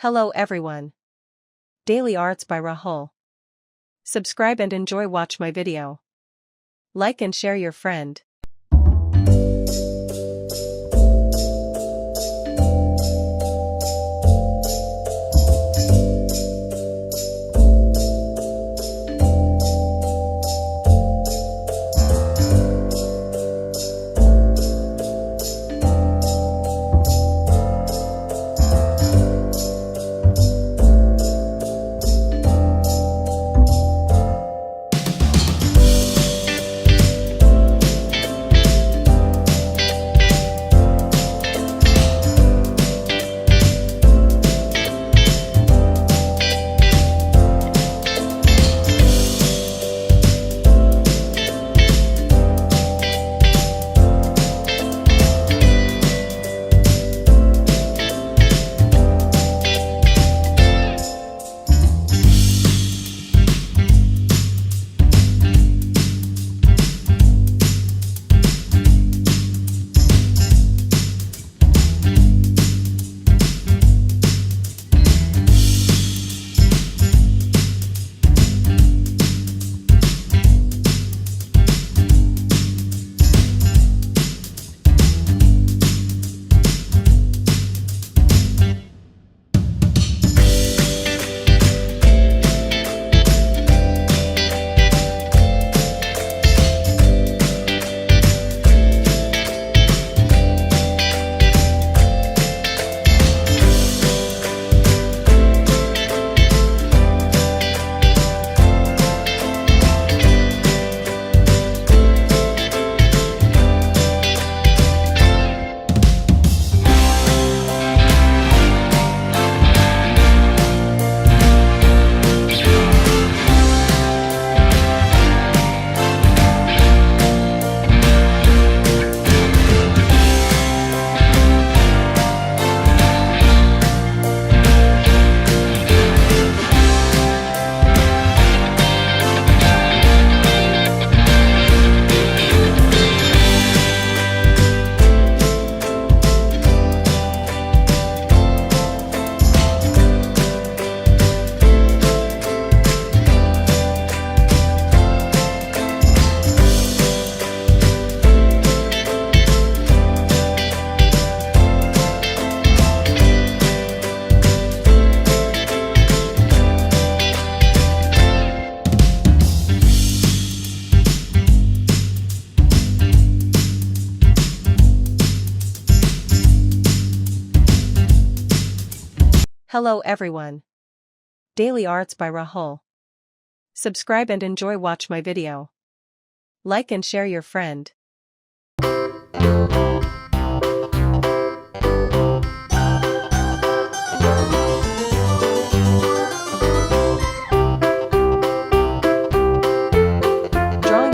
Hello everyone. Daily Arts by Rahul. Subscribe and enjoy watch my video. Like and share your friend. Hello everyone. Daily Arts by Rahul. Subscribe and enjoy watch my video. Like and share your friend. Drawing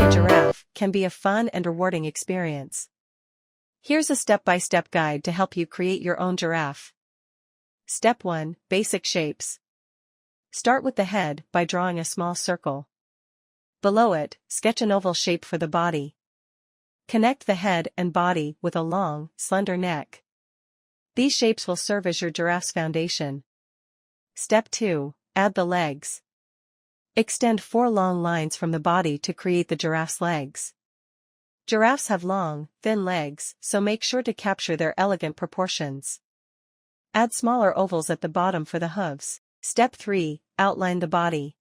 a giraffe can be a fun and rewarding experience. Here's a step-by-step guide to help you create your own giraffe. Step 1. Basic shapes. Start with the head by drawing a small circle. Below it, sketch an oval shape for the body. Connect the head and body with a long, slender neck. These shapes will serve as your giraffe's foundation. Step 2. Add the legs. Extend 4 long lines from the body to create the giraffe's legs. Giraffes have long, thin legs, so make sure to capture their elegant proportions. Add smaller ovals at the bottom for the hooves. Step 3. Outline the body.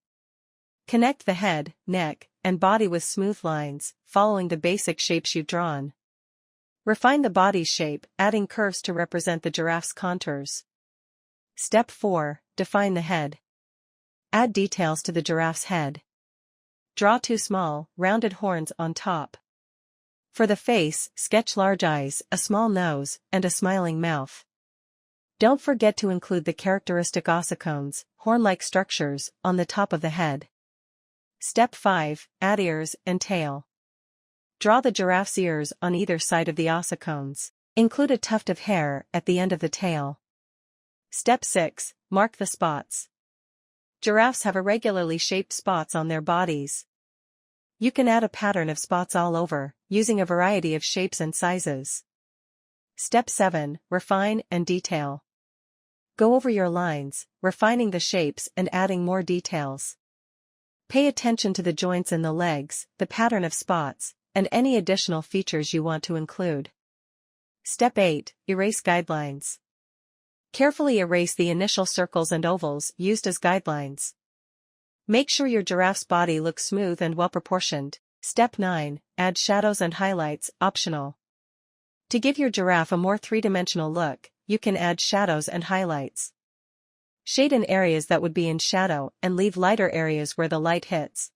Connect the head, neck, and body with smooth lines, following the basic shapes you've drawn. Refine the body's shape, adding curves to represent the giraffe's contours. Step 4. Define the head. Add details to the giraffe's head. Draw 2 small, rounded horns on top. For the face, sketch large eyes, a small nose, and a smiling mouth. Don't forget to include the characteristic ossicones, horn-like structures, on the top of the head. Step 5. Add ears and tail. Draw the giraffe's ears on either side of the ossicones. Include a tuft of hair at the end of the tail. Step 6. Mark the spots. Giraffes have irregularly shaped spots on their bodies. You can add a pattern of spots all over, using a variety of shapes and sizes. Step 7. Refine and detail. Go over your lines, refining the shapes and adding more details. Pay attention to the joints in the legs, the pattern of spots, and any additional features you want to include. Step 8. Erase guidelines. Carefully erase the initial circles and ovals used as guidelines. Make sure your giraffe's body looks smooth and well-proportioned. Step 9. Add shadows and highlights, optional. To give your giraffe a more three-dimensional look, you can add shadows and highlights. Shade in areas that would be in shadow and leave lighter areas where the light hits.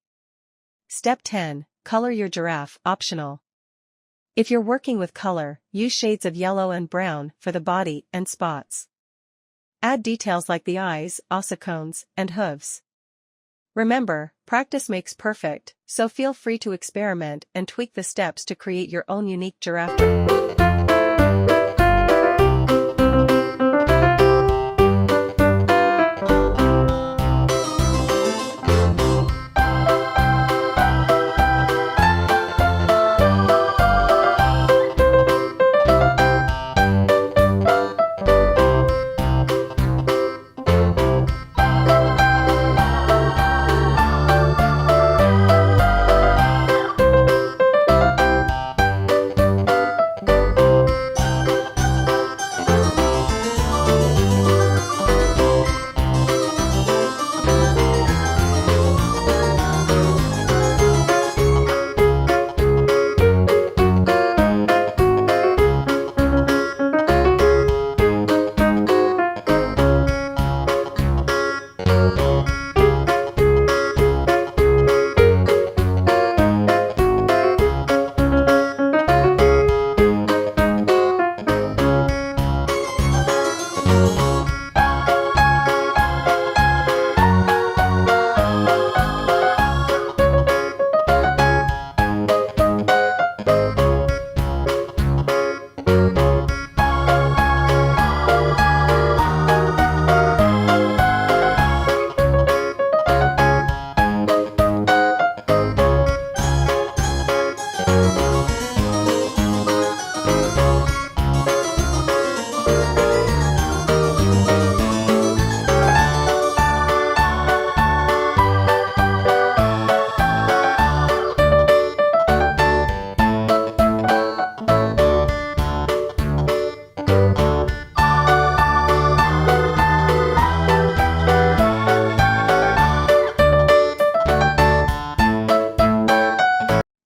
Step 10. Color your giraffe, optional. If you're working with color, use shades of yellow and brown for the body and spots. Add details like the eyes, ossicones, and hooves. Remember, practice makes perfect, so feel free to experiment and tweak the steps to create your own unique giraffe.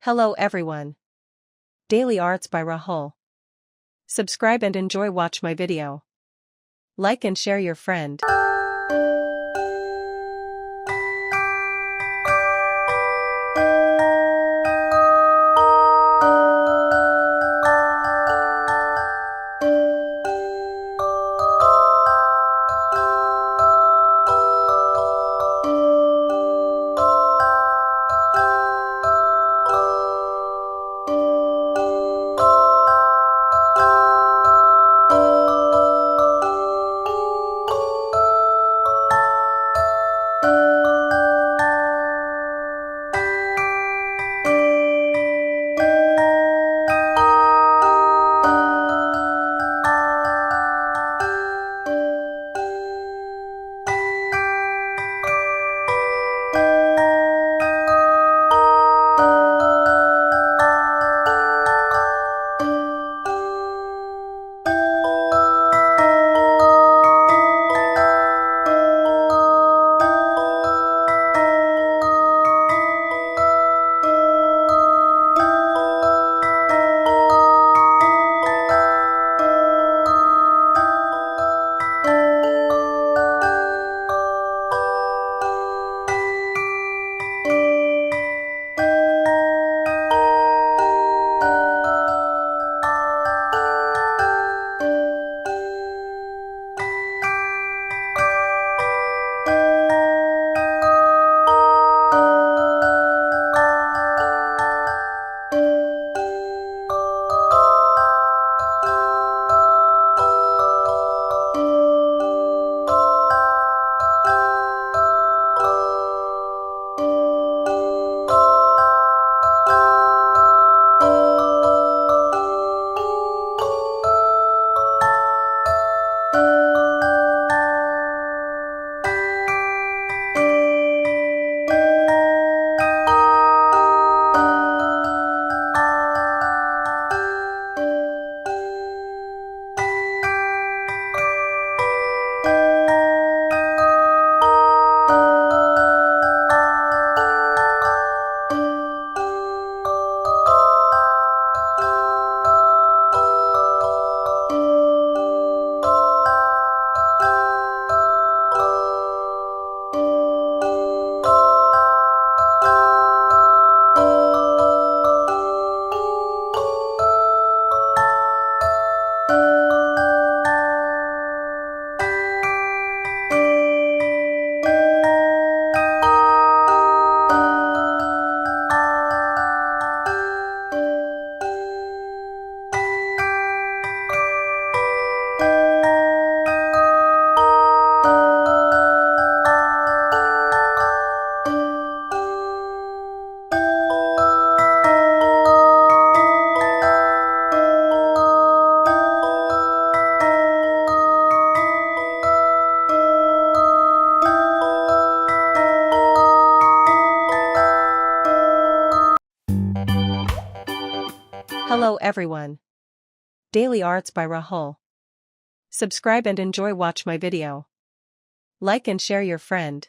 Hello everyone. Daily Arts by Rahul. Subscribe and enjoy watch my video. Like and share your friend. Hello everyone. Daily Arts by Rahul. Subscribe and watch my video. Like and share your friend.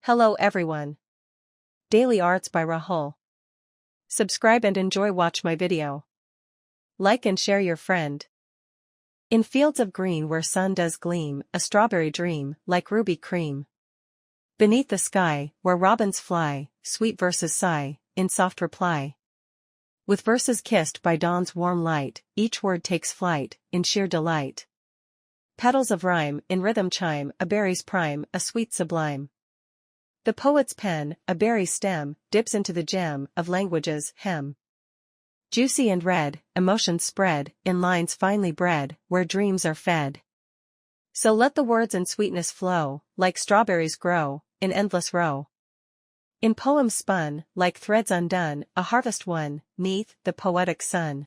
Hello everyone. Daily Arts by Rahul. Subscribe and watch my video. Like and share your friend. In fields of green where sun does gleam, a strawberry dream, like ruby cream. Beneath the sky, where robins fly, sweet verses sigh, in soft reply. With verses kissed by dawn's warm light, each word takes flight, in sheer delight. Petals of rhyme, in rhythm chime, a berry's prime, a sweet sublime. The poet's pen, a berry stem, dips into the gem of language's hem. Juicy and red, emotions spread, in lines finely bred, where dreams are fed. So let the words and sweetness flow, like strawberries grow, in endless row. In poems spun, like threads undone, a harvest won, 'neath the poetic sun.